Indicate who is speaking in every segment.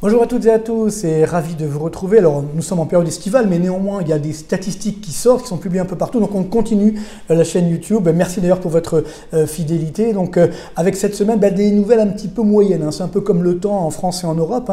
Speaker 1: Bonjour à toutes et à tous et ravi de vous retrouver. Alors nous sommes en période estivale mais néanmoins il y a des statistiques qui sortent, qui sont publiées un peu partout, donc on continue la chaîne YouTube. Merci d'ailleurs pour votre fidélité. Donc avec cette semaine des nouvelles un petit peu moyennes, c'est un peu comme le temps en France et en Europe,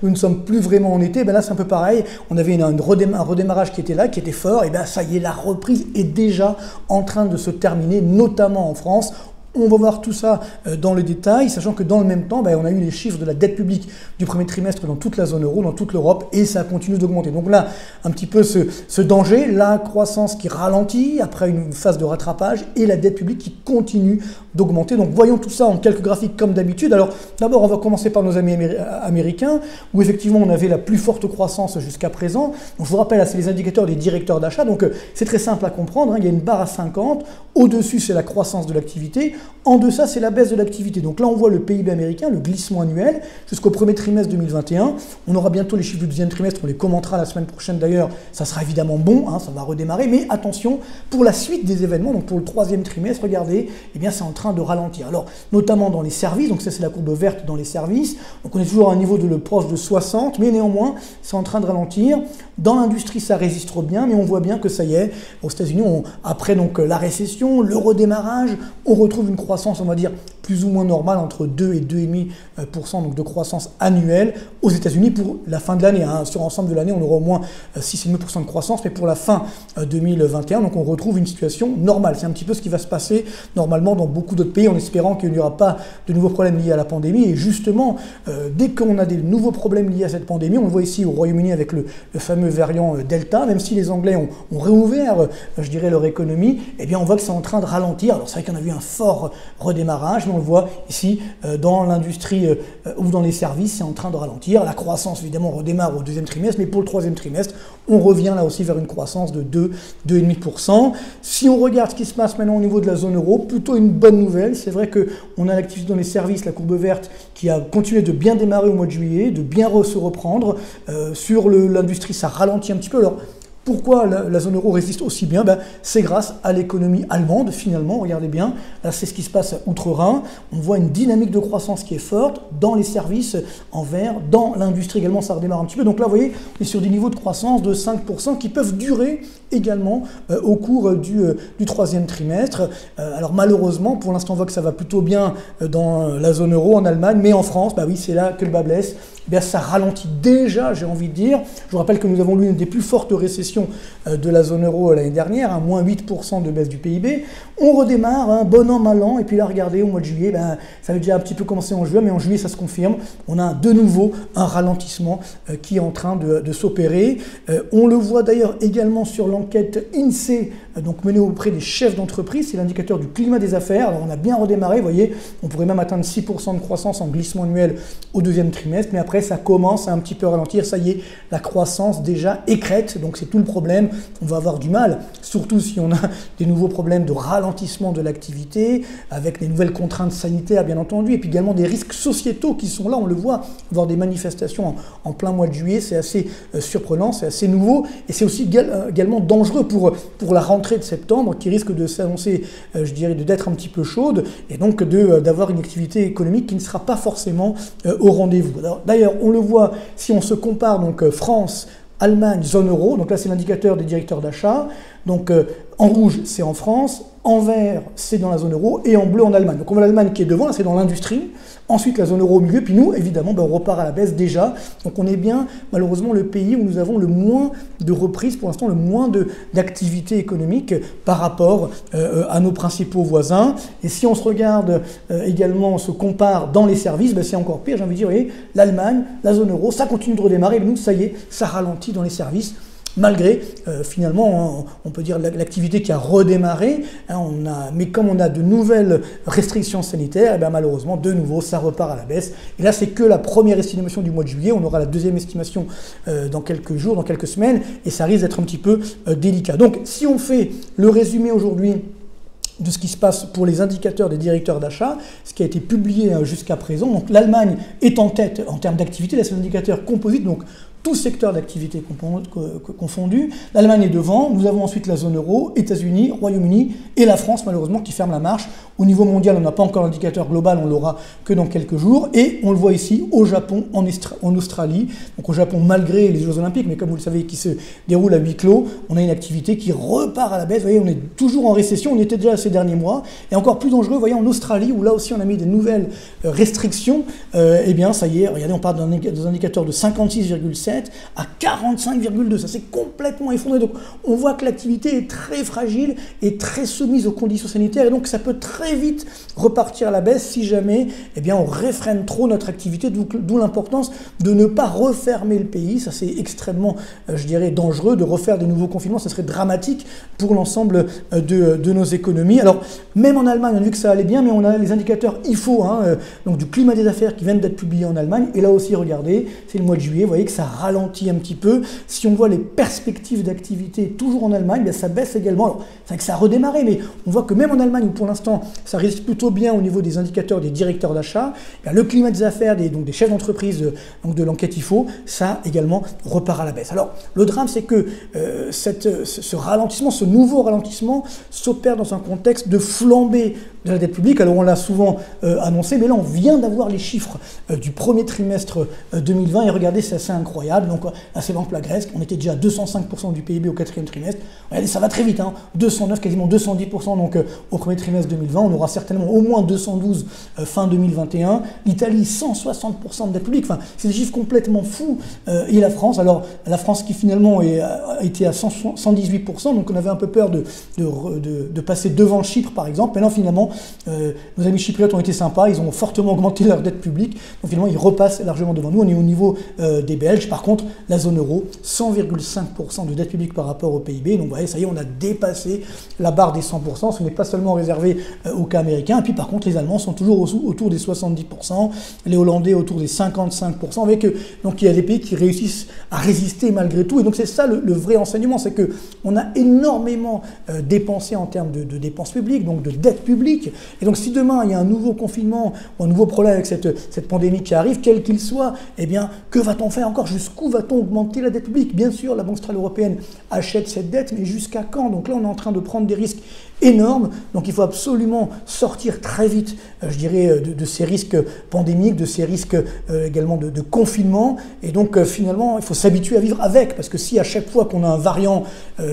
Speaker 1: nous ne sommes plus vraiment en été, là c'est un peu pareil, on avait un redémarrage qui était là, qui était fort, et ça y est, la reprise est déjà en train de se terminer, notamment en France. On va voir tout ça dans le détail, sachant que dans le même temps, on a eu les chiffres de la dette publique du premier trimestre dans toute la zone euro, dans toute l'Europe, et ça continue d'augmenter. Donc là, un petit peu ce danger, la croissance qui ralentit après une phase de rattrapage, et la dette publique qui continue d'augmenter. Donc voyons tout ça en quelques graphiques comme d'habitude. Alors d'abord, on va commencer par nos amis américains, où effectivement on avait la plus forte croissance jusqu'à présent. Donc, je vous rappelle, c'est les indicateurs des directeurs d'achat, donc c'est très simple à comprendre, il y a une barre à 50, au-dessus c'est la croissance de l'activité, en deçà, c'est la baisse de l'activité. Donc là, on voit le PIB américain, le glissement annuel, jusqu'au premier trimestre 2021. On aura bientôt les chiffres du deuxième trimestre, on les commentera la semaine prochaine d'ailleurs. Ça sera évidemment bon, ça va redémarrer. Mais attention, pour la suite des événements, donc pour le troisième trimestre, regardez, c'est en train de ralentir. Alors, notamment dans les services, donc ça c'est la courbe verte dans les services. Donc on est toujours à un niveau proche de 60, mais néanmoins, c'est en train de ralentir. Dans l'industrie, ça résiste bien, mais on voit bien que ça y est, aux États-Unis, après donc la récession, le redémarrage, on retrouve une croissance, on va dire, plus ou moins normale, entre 2 et 2,5% donc de croissance annuelle aux États-Unis pour la fin de l'année. Sur l'ensemble de l'année, on aura au moins 6,5% de croissance, mais pour la fin 2021, donc on retrouve une situation normale. C'est un petit peu ce qui va se passer normalement dans beaucoup d'autres pays, en espérant qu'il n'y aura pas de nouveaux problèmes liés à la pandémie. Et justement, dès qu'on a des nouveaux problèmes liés à cette pandémie, on le voit ici au Royaume-Uni avec le fameux variant Delta, même si les Anglais ont réouvert, je dirais, leur économie, on voit que c'est en train de ralentir. Alors c'est vrai qu'on a vu un fort redémarrage, mais on le voit ici dans l'industrie ou dans les services, c'est en train de ralentir. La croissance, évidemment, redémarre au deuxième trimestre, mais pour le troisième trimestre, on revient là aussi vers une croissance de 2,5%. Si on regarde ce qui se passe maintenant au niveau de la zone euro, plutôt une bonne nouvelle. C'est vrai qu'on a l'activité dans les services, la courbe verte, qui a continué de bien démarrer au mois de juillet, de bien se reprendre. Sur l'industrie, ça ralentit un petit peu. Alors, pourquoi la zone euro résiste aussi bien? C'est grâce à l'économie allemande, finalement. Regardez bien, là c'est ce qui se passe outre-Rhin. On voit une dynamique de croissance qui est forte dans les services en vert, dans l'industrie également, ça redémarre un petit peu. Donc là, vous voyez, on est sur des niveaux de croissance de 5% qui peuvent durer également au cours du troisième trimestre. Alors malheureusement, pour l'instant, on voit que ça va plutôt bien dans la zone euro, en Allemagne, mais en France, oui, c'est là que le bas blesse. Ça ralentit déjà, j'ai envie de dire. Je vous rappelle que nous avons eu une des plus fortes récessions de la zone euro l'année dernière, moins 8% de baisse du PIB. On redémarre, bon an, mal an, et puis là, regardez, au mois de juillet, ça avait déjà un petit peu commencé en juin, mais en juillet, ça se confirme. On a de nouveau un ralentissement qui est en train de s'opérer. On le voit d'ailleurs également sur l'enquête INSEE, donc menée auprès des chefs d'entreprise, c'est l'indicateur du climat des affaires. Alors on a bien redémarré, vous voyez, on pourrait même atteindre 6% de croissance en glissement annuel au deuxième trimestre, mais après ça commence à un petit peu ralentir, ça y est, la croissance déjà écrète, donc c'est tout le problème, on va avoir du mal, surtout si on a des nouveaux problèmes de ralentissement de l'activité, avec des nouvelles contraintes sanitaires bien entendu, et puis également des risques sociétaux qui sont là, on le voit, voir des manifestations en plein mois de juillet, c'est assez surprenant, c'est assez nouveau, et c'est aussi également dangereux pour la rentrée de septembre, qui risque de s'annoncer, je dirais, d'être un petit peu chaude, et donc d'avoir une activité économique qui ne sera pas forcément au rendez-vous. D'ailleurs, on le voit si on se compare donc France, Allemagne, zone euro, donc là c'est l'indicateur des directeurs d'achat, donc en rouge c'est en France, en vert c'est dans la zone euro et en bleu en Allemagne. Donc on voit l'Allemagne qui est devant, là c'est dans l'industrie, ensuite la zone euro au milieu, puis nous évidemment on repart à la baisse déjà, donc on est bien malheureusement le pays où nous avons le moins de reprise pour l'instant, le moins d'activité économique par rapport à nos principaux voisins. Et si on se regarde également, on se compare dans les services, c'est encore pire, j'ai envie de dire, vous voyez, l'Allemagne, la zone euro, ça continue de redémarrer, mais nous ça y est, ça ralentit dans les services. Malgré, finalement, on peut dire l'activité qui a redémarré, mais comme on a de nouvelles restrictions sanitaires, malheureusement, de nouveau, ça repart à la baisse. Et là, c'est que la première estimation du mois de juillet. On aura la deuxième estimation dans quelques jours, dans quelques semaines, et ça risque d'être un petit peu délicat. Donc, si on fait le résumé aujourd'hui de ce qui se passe pour les indicateurs des directeurs d'achat, ce qui a été publié jusqu'à présent. Donc l'Allemagne est en tête en termes d'activité, là c'est l'indicateur composite, donc tous secteurs d'activité confondus. L'Allemagne est devant, nous avons ensuite la zone euro, États-Unis, Royaume-Uni et la France malheureusement qui ferme la marche. Au niveau mondial, on n'a pas encore l'indicateur global, on l'aura que dans quelques jours. Et on le voit ici au Japon, en Australie. Donc au Japon, malgré les Jeux Olympiques, mais comme vous le savez, qui se déroulent à huis clos, on a une activité qui repart à la baisse. Vous voyez, on est toujours en récession, on était déjà ces derniers mois. Et encore plus dangereux, vous voyez, en Australie, où là aussi on a mis des nouvelles restrictions, eh bien ça y est, regardez, on part d'un indicateur de 56,7 à 45,2. Ça s'est complètement effondré. Donc on voit que l'activité est très fragile et très soumise aux conditions sanitaires. Et donc ça peut très vite repartir à la baisse si jamais eh bien, on réfrène trop notre activité, d'où l'importance de ne pas refermer le pays. Ça c'est extrêmement, je dirais, dangereux de refaire de nouveaux confinements. Ça serait dramatique pour l'ensemble de nos économies. Alors même en Allemagne, on a vu que ça allait bien, mais on a les indicateurs IFO, donc du climat des affaires qui viennent d'être publiés en Allemagne. Et là aussi, regardez, c'est le mois de juillet, vous voyez que ça ralentit un petit peu. Si on voit les perspectives d'activité toujours en Allemagne, bien, ça baisse également. Alors, c'est vrai que ça a redémarré, mais on voit que même en Allemagne, où pour l'instant, ça résiste plutôt bien au niveau des indicateurs des directeurs d'achat, le climat des affaires, donc des chefs d'entreprise de l'enquête IFO, ça également repart à la baisse. Alors, le drame, c'est que ce ralentissement, ce nouveau ralentissement s'opère dans un contexte de flambée de la dette publique. Alors, on l'a souvent annoncé, mais là, on vient d'avoir les chiffres du premier trimestre 2020, et regardez, c'est assez incroyable. Donc, là, c'est par exemple la Grèce, on était déjà à 205% du PIB au quatrième trimestre. Regardez, ça va très vite, 209, quasiment 210%, donc au premier trimestre 2020, on aura certainement au moins 212 fin 2021. L'Italie, 160% de dette publique. Enfin, c'est des chiffres complètement fous. Et la France, alors la France qui finalement a été à 118%, donc on avait un peu peur de passer devant Chypre par exemple. Mais non, finalement, nos amis chypriotes ont été sympas, ils ont fortement augmenté leur dette publique. Donc finalement, ils repassent largement devant nous. On est au niveau des Belges. Par contre, la zone euro, 100,5% de dette publique par rapport au PIB. Donc vous voyez, ça y est, on a dépassé la barre des 100%. Ce n'est pas seulement réservé aux cas américains. Et puis par contre, les Allemands sont toujours autour des 70%, les Hollandais autour des 55%. Avec, donc il y a des pays qui réussissent à résister malgré tout. Et donc c'est ça le vrai enseignement, c'est qu'on a énormément dépensé en termes de dépenses publiques, donc de dette publique. Et donc si demain il y a un nouveau confinement ou un nouveau problème avec cette pandémie qui arrive, quel qu'il soit, eh bien que va-t-on faire encore? Jusqu'où va-t-on augmenter la dette publique? Bien sûr, la Banque centrale européenne achète cette dette, mais jusqu'à quand? Donc là, on est en train de prendre des risques énorme, donc il faut absolument sortir très vite, je dirais, de ces risques pandémiques, de ces risques également de confinement, et donc finalement il faut s'habituer à vivre avec, parce que si à chaque fois qu'on a un variant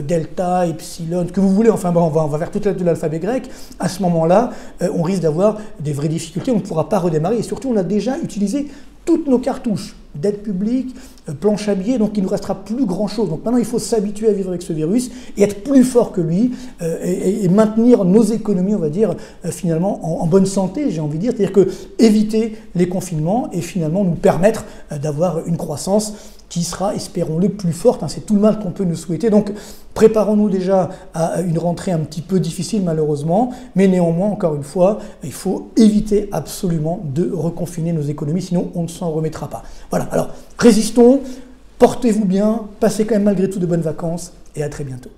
Speaker 1: delta, epsilon, que vous voulez, enfin bon, on va vers toute l'alphabet grec, à ce moment-là, on risque d'avoir des vraies difficultés, on ne pourra pas redémarrer, et surtout on a déjà utilisé toutes nos cartouches, dette publique, planche à billets, donc il ne nous restera plus grand-chose. Donc maintenant, il faut s'habituer à vivre avec ce virus et être plus fort que lui et maintenir nos économies, on va dire, finalement en bonne santé, j'ai envie de dire. C'est-à-dire que éviter les confinements et finalement nous permettre d'avoir une croissance qui sera, espérons-le, plus forte. C'est tout le mal qu'on peut nous souhaiter. Donc, préparons-nous déjà à une rentrée un petit peu difficile, malheureusement. Mais néanmoins, encore une fois, il faut éviter absolument de reconfiner nos économies, sinon on ne s'en remettra pas. Voilà, alors résistons, portez-vous bien, passez quand même malgré tout de bonnes vacances et à très bientôt.